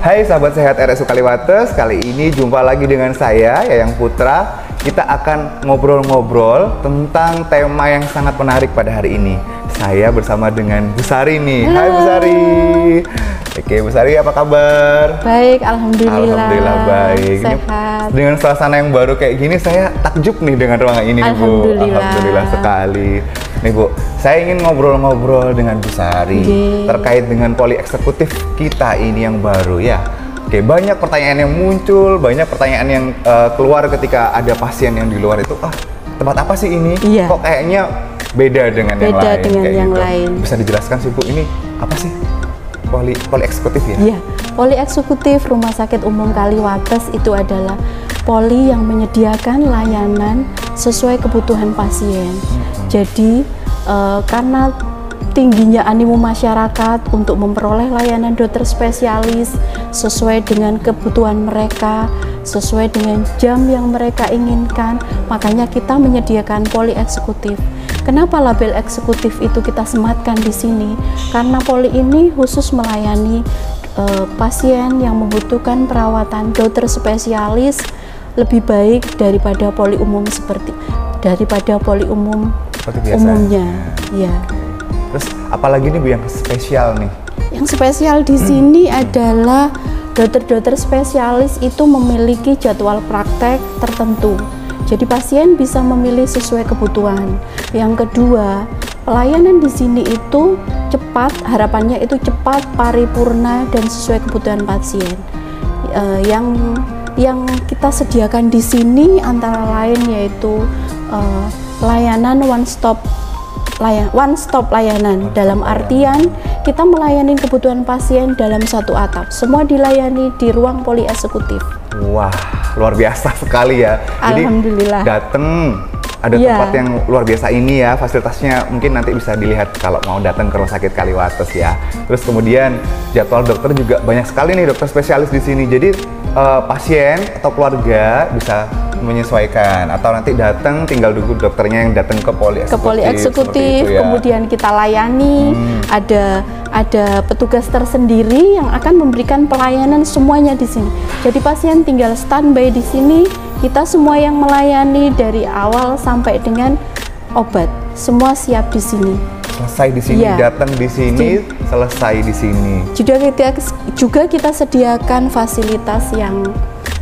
Hai sahabat sehat RSU Kaliwates, kali ini jumpa lagi dengan saya, Yayang Putra. Kita akan ngobrol-ngobrol tentang tema yang sangat menarik pada hari ini. Saya bersama dengan Bu Sari nih. Halo. Hai Bu Sari. Oke, Bu Sari apa kabar? Baik, alhamdulillah. Alhamdulillah baik. Sehat. Dengan suasana yang baru kayak gini, saya takjub nih dengan ruangan ini, Bu. Alhamdulillah sekali. Nih Bu, saya ingin ngobrol-ngobrol dengan Bu Sari terkait dengan poli eksekutif kita ini yang baru ya. Oke, banyak pertanyaan yang muncul, banyak pertanyaan yang keluar ketika ada pasien yang di luar itu, tempat apa sih ini? Iya. Kok kayaknya beda dengan yang lain? Dengan kayak yang gitu. lain. Bisa dijelaskan sih Bu, ini apa sih poli eksekutif ya? Iya, poli eksekutif Rumah Sakit Umum Kaliwates itu adalah poli yang menyediakan layanan sesuai kebutuhan pasien. Jadi karena tingginya animo masyarakat untuk memperoleh layanan dokter spesialis sesuai dengan kebutuhan mereka, sesuai dengan jam yang mereka inginkan, makanya kita menyediakan poli eksekutif. Kenapa label eksekutif itu kita sematkan di sini? Karena poli ini khusus melayani pasien yang membutuhkan perawatan dokter spesialis lebih baik daripada poli umum umumnya. Ya. Terus apalagi nih Bu yang spesial nih? Yang spesial di sini adalah dokter-dokter spesialis itu memiliki jadwal praktek tertentu. Jadi pasien bisa memilih sesuai kebutuhan. Yang kedua, pelayanan di sini itu cepat, harapannya itu cepat, paripurna dan sesuai kebutuhan pasien. Yang kita sediakan di sini antara lain yaitu layanan one stop layanan, dalam artian kita melayani kebutuhan pasien dalam satu atap. Semua dilayani di ruang poli eksekutif. Wah, luar biasa sekali ya. Alhamdulillah. Jadi datang ada tempat yang luar biasa ini ya, fasilitasnya mungkin nanti bisa dilihat kalau mau datang ke Rumah Sakit Kaliwates ya. Terus kemudian jadwal dokter juga banyak sekali nih dokter spesialis di sini. Jadi pasien atau keluarga bisa menyesuaikan atau nanti datang tinggal nunggu dokternya yang datang ke poli eksekutif, ya. Kemudian kita layani, ada petugas tersendiri yang akan memberikan pelayanan semuanya di sini. Jadi pasien tinggal standby di sini, kita semua yang melayani dari awal sampai dengan obat, semua siap di sini. Selesai di sini, datang di sini, selesai di sini. Juga kita sediakan fasilitas yang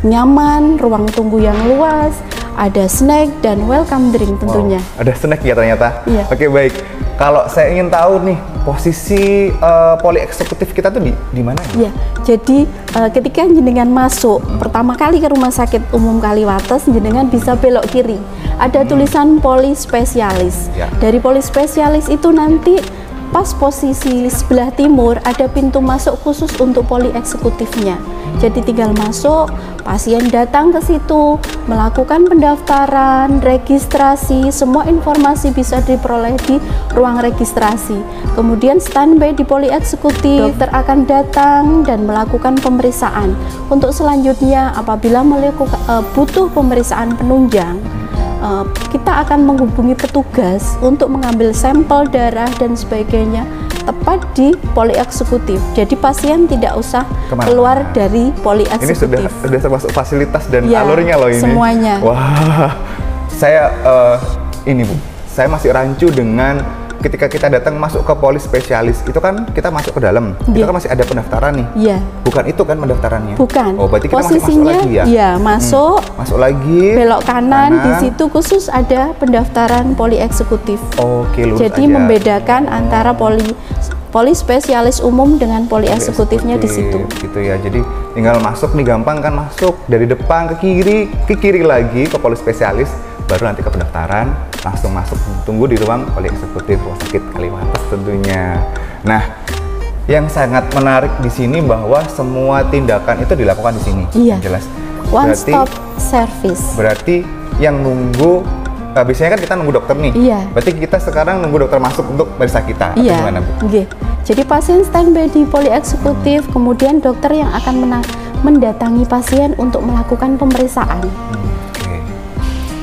nyaman, ruang tunggu yang luas, ada snack dan welcome drink tentunya. Wow, ada snack ya ternyata. Iya. Oke, baik. Kalau saya ingin tahu nih posisi poli eksekutif kita tuh di mana? Iya. Jadi ketika jenengan masuk pertama kali ke Rumah Sakit Umum Kaliwates, jenengan bisa belok kiri. Ada tulisan poli spesialis. Ya. Dari poli spesialis itu nanti pas posisi sebelah timur ada pintu masuk khusus untuk poli eksekutifnya. Jadi tinggal masuk, pasien datang ke situ, melakukan pendaftaran, registrasi, semua informasi bisa diperoleh di ruang registrasi. Kemudian standby di poli eksekutif, dokter akan datang dan melakukan pemeriksaan. Untuk selanjutnya apabila butuh pemeriksaan penunjang, kita akan menghubungi petugas untuk mengambil sampel darah dan sebagainya tepat di poli eksekutif. Jadi pasien tidak usah keluar dari poli eksekutif. Ini sudah termasuk fasilitas dan alurnya loh ini. Semuanya. Wah, saya ini Bu, saya masih rancu dengan ketika kita datang masuk ke poli spesialis itu kan kita masuk ke dalam, itu kan masih ada pendaftaran nih. Iya. Bukan itu kan pendaftarannya? Bukan. Oh, berarti kita posisinya masuk lagi ya? Iya, masuk lagi. Belok kanan, di situ khusus ada pendaftaran poli eksekutif. Oke, lurus Jadi aja. membedakan antara poli spesialis umum dengan poli eksekutifnya di situ. Gitu ya. Jadi tinggal masuk nih, gampang kan masuk dari depan ke kiri lagi ke poli spesialis, baru nanti ke pendaftaran, langsung masuk tunggu di ruang poli eksekutif Rumah Sakit Kaliwates tentunya. Nah, yang sangat menarik di sini bahwa semua tindakan itu dilakukan di sini. Iya. Jelas. One stop service. Berarti yang nunggu biasanya kan kita nunggu dokter nih. Iya. Berarti kita sekarang nunggu dokter masuk untuk periksa kita. Iya. Gimana, Bu? Okay. Jadi pasien standby di poli eksekutif, kemudian dokter yang akan mendatangi pasien untuk melakukan pemeriksaan.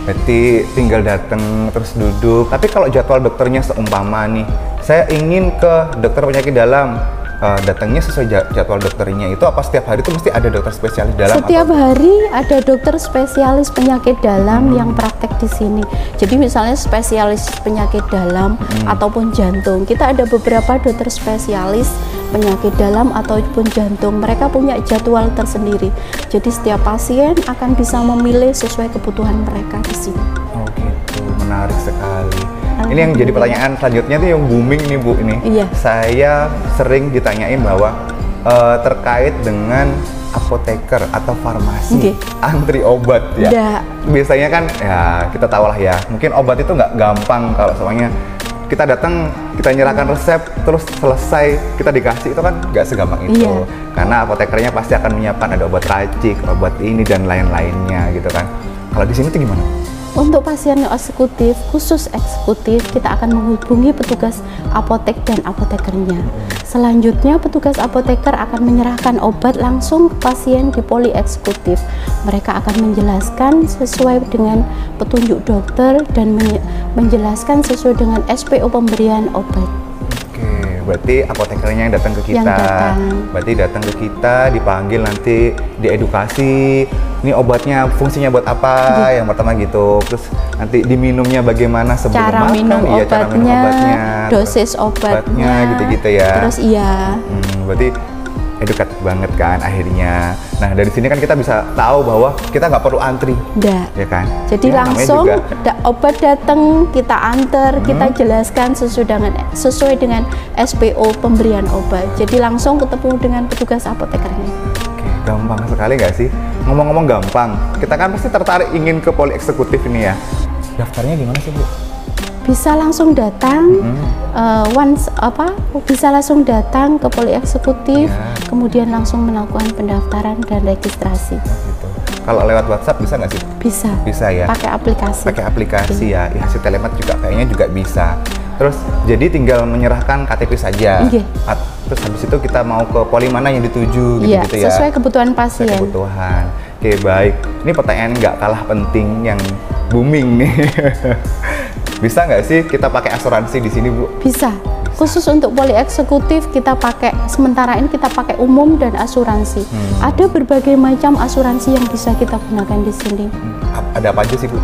Berarti tinggal datang terus duduk. Tapi kalau jadwal dokternya seumpama nih, saya ingin ke dokter penyakit dalam, datangnya sesuai jadwal dokternya itu apa setiap hari itu mesti ada dokter spesialis dalam? Setiap hari ada dokter spesialis penyakit dalam yang praktek di sini. Jadi misalnya spesialis penyakit dalam ataupun jantung, kita ada beberapa dokter spesialis penyakit dalam ataupun jantung. Mereka punya jadwal tersendiri. Jadi setiap pasien akan bisa memilih sesuai kebutuhan mereka di sini. Oh gitu, menarik sekali. Ini yang jadi pertanyaan selanjutnya tuh yang booming nih Bu ini. Iya. Saya sering ditanyain bahwa terkait dengan apoteker atau farmasi antri obat ya. Biasanya kan ya kita tahu lah ya, mungkin obat itu nggak gampang kalau soalnya kita datang, kita nyerahkan resep, terus selesai kita dikasih, itu kan nggak segampang itu. Karena apotekernya pasti akan menyiapkan ada obat racik, obat ini dan lain-lainnya gitu kan. Kalau di sini tuh gimana? Untuk pasien eksekutif, khusus eksekutif, kita akan menghubungi petugas apotek dan apotekernya. Selanjutnya, petugas apoteker akan menyerahkan obat langsung ke pasien di poli eksekutif. Mereka akan menjelaskan sesuai dengan petunjuk dokter dan menjelaskan sesuai dengan SPO pemberian obat. Berarti apotekernya yang datang ke kita, berarti datang ke kita, dipanggil nanti diedukasi, ini obatnya fungsinya buat apa, yang pertama gitu, terus nanti diminumnya bagaimana sebelum cara makan, minum cara minum obatnya, dosis obatnya, gitu-gitu ya. Terus berarti edukatif banget kan akhirnya. Nah dari sini kan kita bisa tahu bahwa kita nggak perlu antri, ya kan? Jadi ya, langsung obat datang kita antar, kita jelaskan sesuai dengan SPO pemberian obat. Jadi langsung ketemu dengan petugas apotekernya. Oke, gampang sekali nggak sih? Ngomong-ngomong gampang, kita kan pasti tertarik ingin ke poli eksekutif ini ya. Daftarnya gimana sih Bu? Bisa langsung datang, bisa langsung datang ke poli eksekutif, kemudian langsung melakukan pendaftaran dan registrasi. Gitu. Kalau lewat WhatsApp bisa nggak sih? Bisa. Bisa ya. Pakai aplikasi. Pakai aplikasi ya. Ya si telemat juga kayaknya juga bisa. Terus jadi tinggal menyerahkan KTP saja. Terus habis itu kita mau ke poli mana yang dituju gitu ya. Sesuai kebutuhan pasien. Sesuai kebutuhan. Oke baik. Ini pertanyaan nggak kalah penting yang booming nih. Bisa nggak sih kita pakai asuransi di sini Bu? Bisa. Khusus untuk poli eksekutif kita pakai, sementara ini kita pakai umum dan asuransi. Ada berbagai macam asuransi yang bisa kita gunakan di sini. Ada apa aja sih Bu?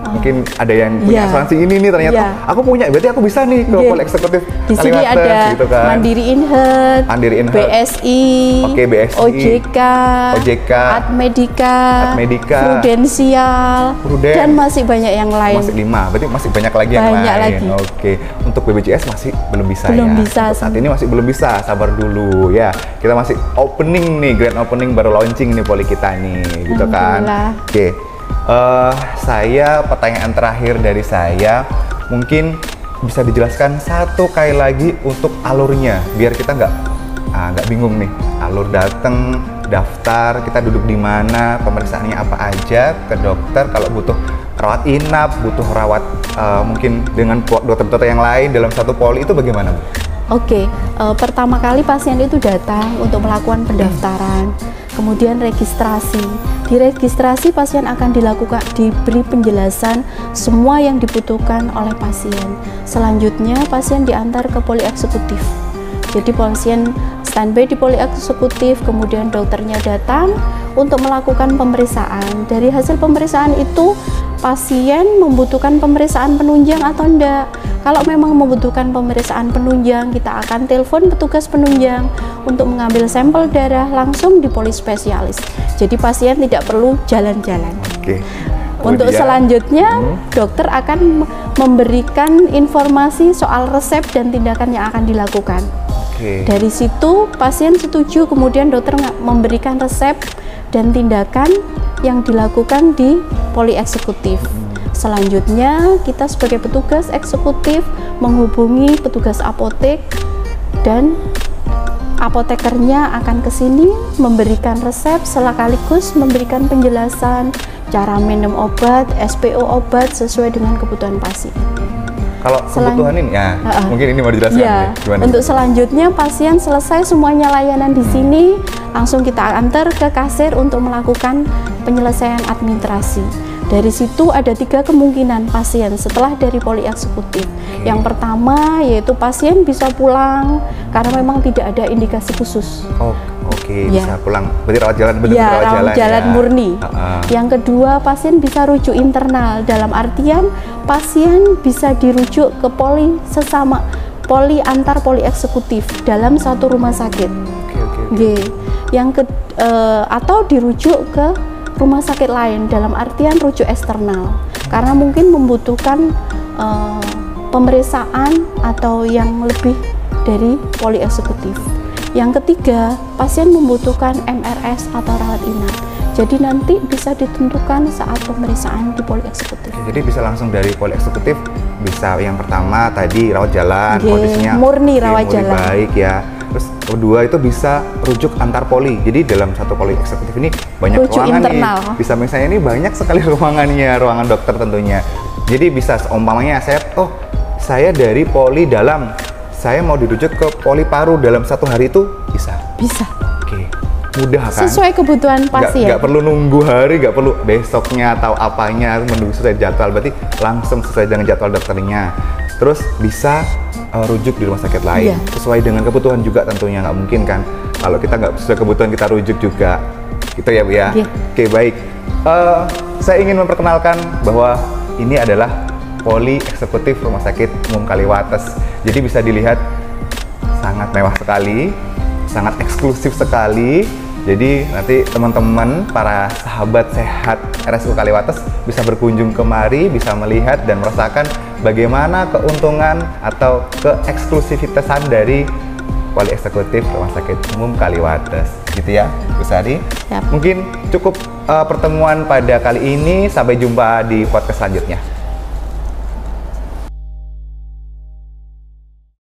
Mungkin ada yang punya asuransi ini nih ternyata aku punya, berarti aku bisa nih ke poli eksekutif. Di sini ada gitu kan. Mandiri Inhealth, BSI, BSI, OJK, Admedica, Prudensial, dan masih banyak yang lain. Masih 5, berarti masih banyak lagi yang lain. Oke, untuk BPJS masih belum bisa bisa. Saat ini masih belum bisa, sabar dulu ya. Kita masih opening nih, grand opening baru launching nih poli kita nih, gitu kan. Oke. Saya pertanyaan terakhir dari saya, mungkin bisa dijelaskan satu kali lagi untuk alurnya biar kita nggak bingung nih. Alur datang, daftar, kita duduk di mana, pemeriksaannya apa aja ke dokter, kalau butuh rawat inap, butuh rawat mungkin dengan dokter-dokter yang lain dalam satu poli itu bagaimana Bu? Oke, pertama kali pasien itu datang untuk melakukan pendaftaran, kemudian registrasi. Di registrasi pasien akan diberi penjelasan semua yang dibutuhkan oleh pasien. Selanjutnya pasien diantar ke poli eksekutif. Jadi pasien standby di poli eksekutif, kemudian dokternya datang untuk melakukan pemeriksaan. Dari hasil pemeriksaan itu pasien membutuhkan pemeriksaan penunjang atau enggak. Kalau memang membutuhkan pemeriksaan penunjang, kita akan telepon petugas penunjang untuk mengambil sampel darah langsung di poli spesialis. Jadi pasien tidak perlu jalan-jalan. Untuk selanjutnya, dokter akan memberikan informasi soal resep dan tindakan yang akan dilakukan. Dari situ pasien setuju, kemudian dokter memberikan resep dan tindakan yang dilakukan di poli eksekutif. Selanjutnya kita sebagai petugas eksekutif menghubungi petugas apotek dan apotekernya akan ke sini memberikan resep sekaligus memberikan penjelasan cara minum obat, SPO obat sesuai dengan kebutuhan pasien. Kalau kebutuhan ini ya, mungkin ini mau dijelaskan gimana? Untuk selanjutnya pasien selesai semuanya layanan di sini, langsung kita antar ke kasir untuk melakukan penyelesaian administrasi. Dari situ ada 3 kemungkinan pasien setelah dari poli eksekutif. Yang pertama yaitu pasien bisa pulang karena memang tidak ada indikasi khusus. Oh, oke, bisa pulang. Berarti rawat jalan rawat jalan murni. Yang kedua, pasien bisa rujuk internal, dalam artian pasien bisa dirujuk ke poli antar poli eksekutif dalam satu rumah sakit. Atau dirujuk ke rumah sakit lain dalam artian rujuk eksternal karena mungkin membutuhkan pemeriksaan atau yang lebih dari poli eksekutif. Yang ketiga, pasien membutuhkan MRS atau rawat inap. Jadi nanti bisa ditentukan saat pemeriksaan di poli eksekutif. Jadi bisa langsung dari poli eksekutif, bisa yang pertama tadi rawat jalan, kondisinya murni rawat jalan. Baik ya. Terus kedua itu bisa rujuk antar poli. Jadi dalam satu poli eksekutif ini banyak rujuk ruangan internal. nih. Bisa misalnya ini banyak sekali ruangannya, ruangan dokter tentunya. Jadi bisa umpamanya saya dari poli dalam, saya mau dirujuk ke poli paru dalam 1 hari itu bisa. Bisa. Oke. Mudah kan? Sesuai kebutuhan pasien. Nggak perlu nunggu hari, nggak perlu besoknya atau apanya menunggu sesuai jadwal. Berarti langsung sesuai dengan jadwal dokternya. Terus bisa rujuk di rumah sakit lain sesuai dengan kebutuhan juga tentunya. Nggak mungkin kan kalau kita nggak sesuai kebutuhan kita rujuk juga gitu ya Bu ya. Oke, baik, saya ingin memperkenalkan bahwa ini adalah poli eksekutif Rumah Sakit Umum Kaliwates. Jadi bisa dilihat sangat mewah sekali, sangat eksklusif sekali. Jadi nanti teman-teman para sahabat sehat RSU Kaliwates bisa berkunjung kemari, bisa melihat dan merasakan bagaimana keuntungan atau keeksklusivitasan dari poli eksekutif Rumah Sakit Umum Kaliwates. Gitu ya, Bu Sari. Mungkin cukup pertemuan pada kali ini. Sampai jumpa di podcast selanjutnya.